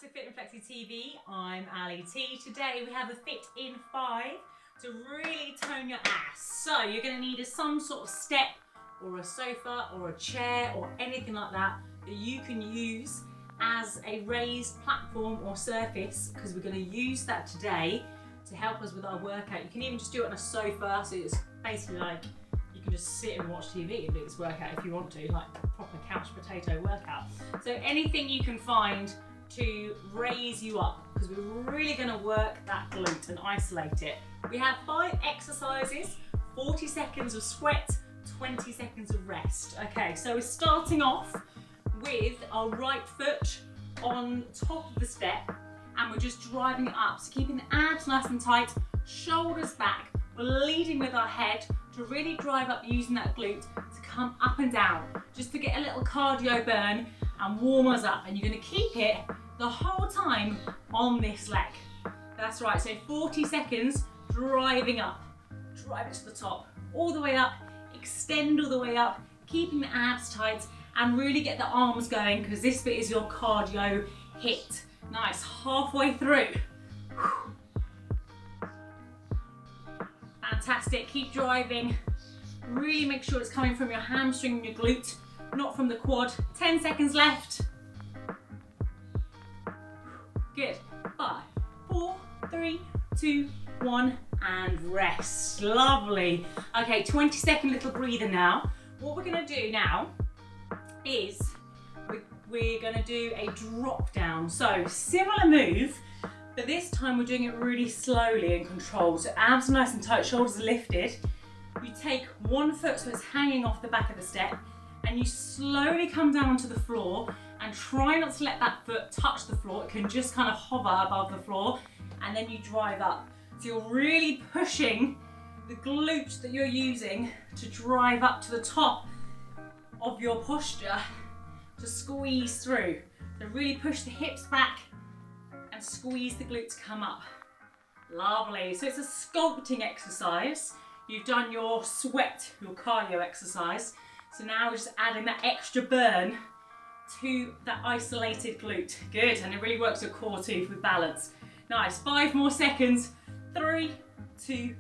to Fit&Flexi TV. I'm Ali T. Today we have a Fit in 5 to really tone your ass. So you're going to need some sort of step or a sofa or a chair or anything like that that you can use as a raised platform or surface, because we're going to use that today to help us with our workout. You can even just do it on a sofa, so it's basically like you can just sit and watch TV and do this workout if you want to, like a proper couch potato workout. So anything you can find to raise you up, because we're really going to work that glute and isolate it. We have 5 exercises, 40 seconds of sweat, 20 seconds of rest. Okay, so we're starting off with our right foot on top of the step, and we're just driving it up. So keeping the abs nice and tight, shoulders back. We're leading with our head to really drive up using that glute to come up and down, just to get a little cardio burn and warm us up. And you're going to keep it the whole time on this leg. That's right, so 40 seconds driving up. Drive it to the top, all the way up, extend all the way up, keeping the abs tight, and really get the arms going, because this bit is your cardio hit. Nice, halfway through. Fantastic, keep driving. Really make sure it's coming from your hamstring and your glute, not from the quad. 10 seconds left. Good. 5, 4, 3, 2, 1, and rest. Lovely. Okay, 20-second little breather now. What we're going to do now is we're going to do a drop down. So similar move, but this time we're doing it really slowly and controlled. So abs are nice and tight, shoulders are lifted. You take one foot so it's hanging off the back of the step, and you slowly come down onto the floor and try not to let that foot touch the floor. It can just kind of hover above the floor, and then you drive up. So you're really pushing the glute that you're using to drive up to the top of your posture to squeeze through. So really push the hips back and squeeze the glutes to come up. Lovely. So it's a sculpting exercise. You've done your sweat, your cardio exercise. So now we're just adding that extra burn to that isolated glute. Good, and it really works your core too for balance. Nice, 5 more seconds. 3, 2,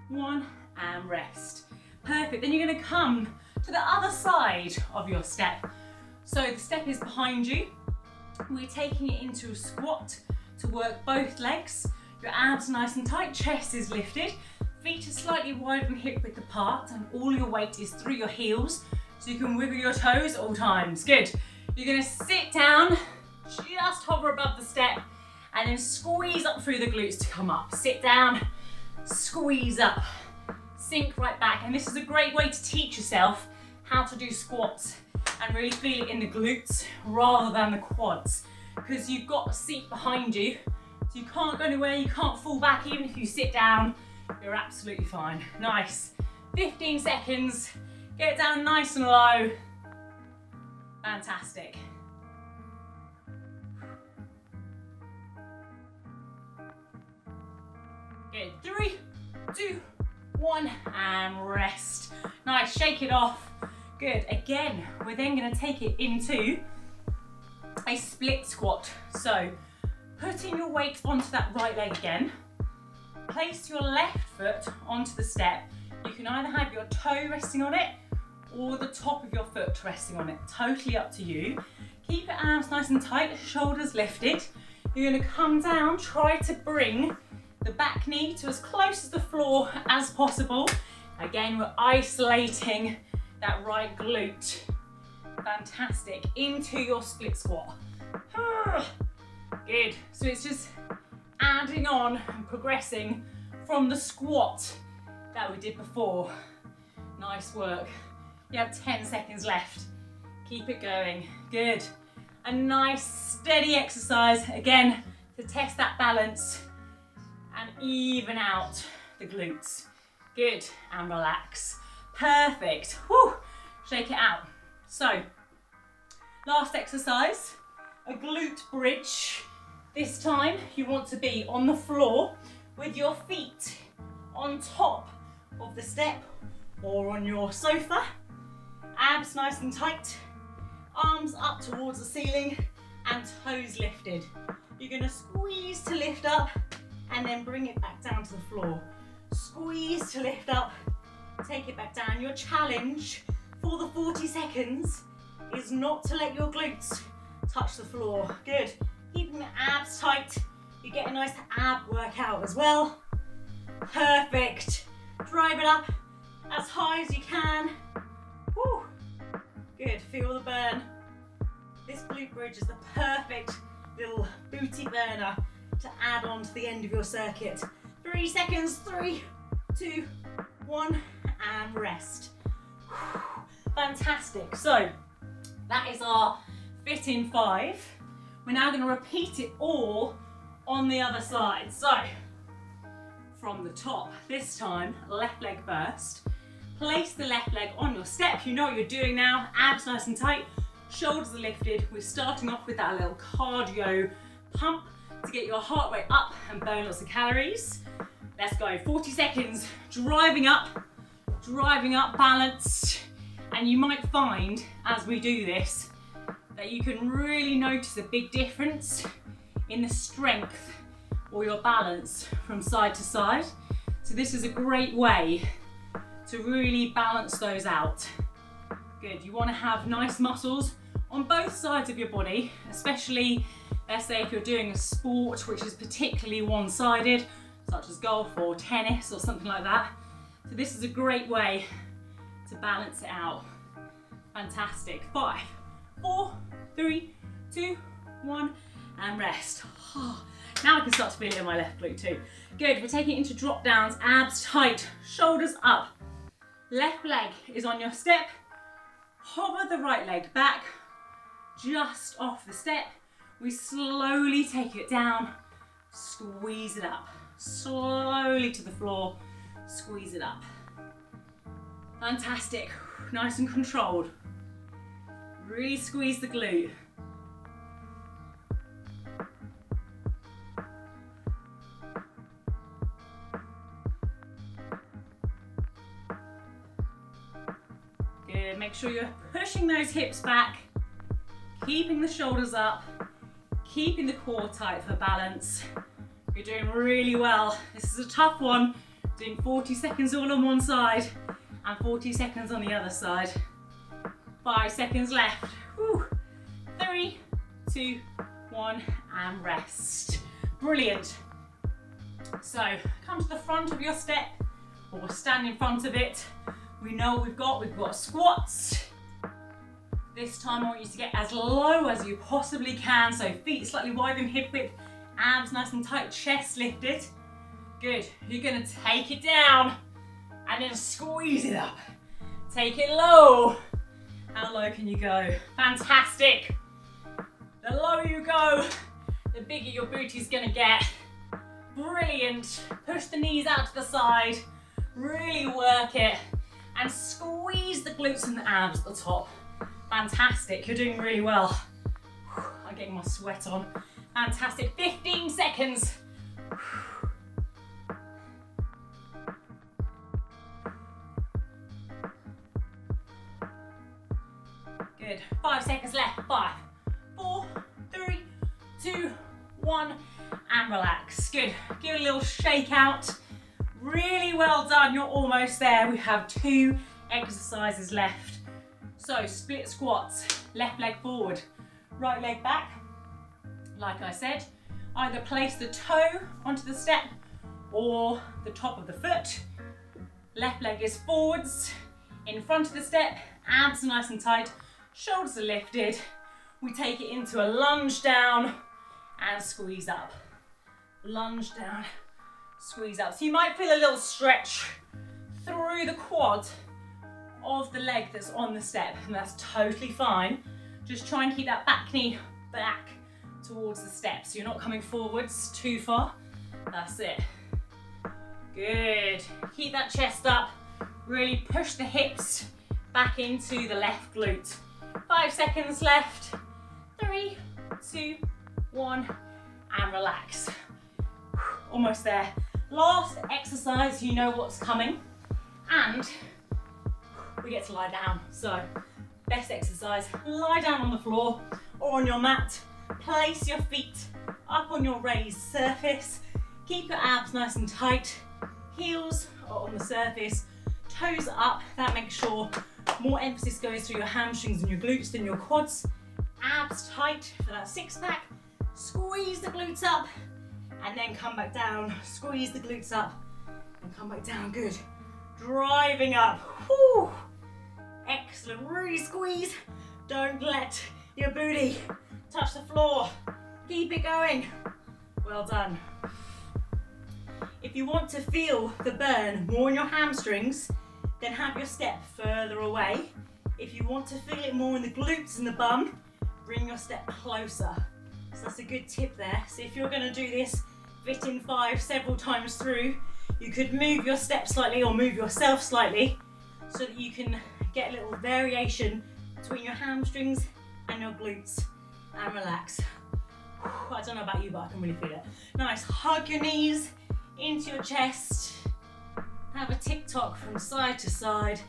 1, and rest. Perfect, then you're gonna come to the other side of your step. So the step is behind you. We're taking it into a squat to work both legs. Your abs are nice and tight, chest is lifted, feet are slightly wider than hip width apart, and all your weight is through your heels, so you can wiggle your toes at all times. Good. You're gonna sit down, just hover above the step, and then squeeze up through the glutes to come up. Sit down, squeeze up, sink right back. And this is a great way to teach yourself how to do squats and really feel it in the glutes rather than the quads, because you've got a seat behind you, so you can't go anywhere, you can't fall back. Even if you sit down, you're absolutely fine. Nice. 15 seconds. Get down nice and low. Fantastic. Good. 3, 2, 1, and rest. Nice, shake it off. Good. Again, we're then going to take it into a split squat. So putting your weight onto that right leg again. Place your left foot onto the step. You can either have your toe resting on it or the top of your foot resting on it. Totally up to you. Keep your arms nice and tight, shoulders lifted. You're going to come down, try to bring the back knee to as close to the floor as possible. Again, we're isolating that right glute. Fantastic. Into your split squat. Good. So it's just adding on and progressing from the squat that we did before. Nice work. You have 10 seconds left. Keep it going. Good. A nice steady exercise, again, to test that balance and even out the glutes. Good, and relax. Perfect. Whew. Shake it out. So, last exercise, a glute bridge. This time you want to be on the floor with your feet on top of the step or on your sofa. Abs nice and tight, arms up towards the ceiling and toes lifted. You're gonna squeeze to lift up and then bring it back down to the floor. Squeeze to lift up, take it back down. Your challenge for the 40 seconds is not to let your glutes touch the floor. Good. Keeping the abs tight. You get a nice ab workout as well. Perfect. Drive it up as high as you can. Woo. Good. Feel the burn. This glute bridge is the perfect little booty burner to add on to the end of your circuit. 3 seconds. 3, 2, 1, and rest. Fantastic. So that is our fit in 5. We're now going to repeat it all on the other side. So from the top, this time left leg first. Place the left leg on your step. You know what you're doing now. Abs nice and tight, shoulders are lifted. We're starting off with that little cardio pump to get your heart rate up and burn lots of calories. Let's go. 40 seconds, driving up, balanced. And you might find as we do this that you can really notice a big difference in the strength or your balance from side to side. So this is a great way to really balance those out. Good. You want to have nice muscles on both sides of your body, especially, let's say, if you're doing a sport which is particularly one-sided, such as golf or tennis or something like that. So this is a great way to balance it out. Fantastic. 5, 4, 3, 2, 1, and rest. Now I can start to feel it in my left glute too. Good. We're taking it into drop downs, abs tight, shoulders up. Left leg is on your step. Hover the right leg back, just off the step. We slowly take it down, squeeze it up. Slowly to the floor, squeeze it up. Fantastic. Nice and controlled. Really squeeze the glute. Good. Make sure you're pushing those hips back, keeping the shoulders up, keeping the core tight for balance. You're doing really well. This is a tough one, doing 40 seconds all on one side and 40 seconds on the other side. 5 seconds left. Whew. 3, 2, 1, and rest. Brilliant. So come to the front of your step or stand in front of it. We know what we've got. We've got squats. This time I want you to get as low as you possibly can. So feet slightly wider than hip width, abs nice and tight, chest lifted. Good. You're gonna take it down and then squeeze it up. Take it low. How low can you go? Fantastic. The lower you go, the bigger your booty's gonna get. Brilliant. Push the knees out to the side. Really work it. And squeeze the glutes and the abs at the top. Fantastic. You're doing really well. I'm getting my sweat on. Fantastic. 15 seconds. Good. 5 seconds left. 5, 4, 3, 2, 1, and relax. Good. Give it a little shake out. Really well done. You're almost there. We have 2 exercises left. So split squats. Left leg forward, right leg back. Like I said, either place the toe onto the step or the top of the foot. Left leg is forwards, in front of the step, abs are nice and tight, shoulders are lifted. We take it into a lunge down and squeeze up. Lunge down, squeeze up. So you might feel a little stretch through the quad of the leg that's on the step, and that's totally fine. Just try and keep that back knee back towards the step, so you're not coming forwards too far. That's it. Good. Keep that chest up. Really push the hips back into the left glute. 5 seconds left. 3, 2, 1, and relax. Almost there. Last exercise, you know what's coming, and we get to lie down. So best exercise, lie down on the floor or on your mat. Place your feet up on your raised surface. Keep your abs nice and tight. Heels are on the surface, toes up. That makes sure more emphasis goes through your hamstrings and your glutes than your quads. Abs tight for that six pack. Squeeze the glutes up and then come back down. Squeeze the glutes up and come back down. Good. Driving up. Whew. Excellent. Really squeeze. Don't let your booty touch the floor. Keep it going. Well done. If you want to feel the burn more in your hamstrings, then have your step further away. If you want to feel it more in the glutes and the bum, bring your step closer. So that's a good tip there. So if you're going to do this fit in 5 several times through, you could move your step slightly or move yourself slightly so that you can get a little variation between your hamstrings and your glutes and relax. I don't know about you, but I can really feel it. Nice. Hug your knees into your chest. Have a tick-tock from side to side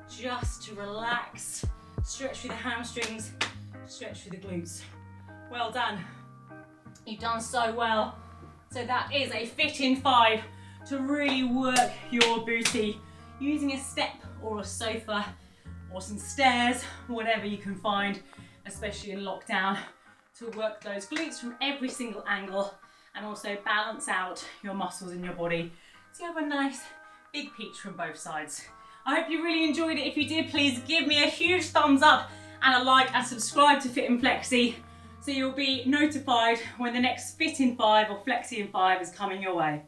just to relax. Stretch through the hamstrings, stretch through the glutes. Well done. You've done so well. So that is a fit in 5 to really work your booty using a step or a sofa or some stairs, whatever you can find, especially in lockdown, to work those glutes from every single angle and also balance out your muscles in your body so you have a nice big peach from both sides. I hope you really enjoyed it. If you did, please give me a huge thumbs up and a like and subscribe to Fit&Flexi so you'll be notified when the next Fit in 5 or Flexi in 5 is coming your way.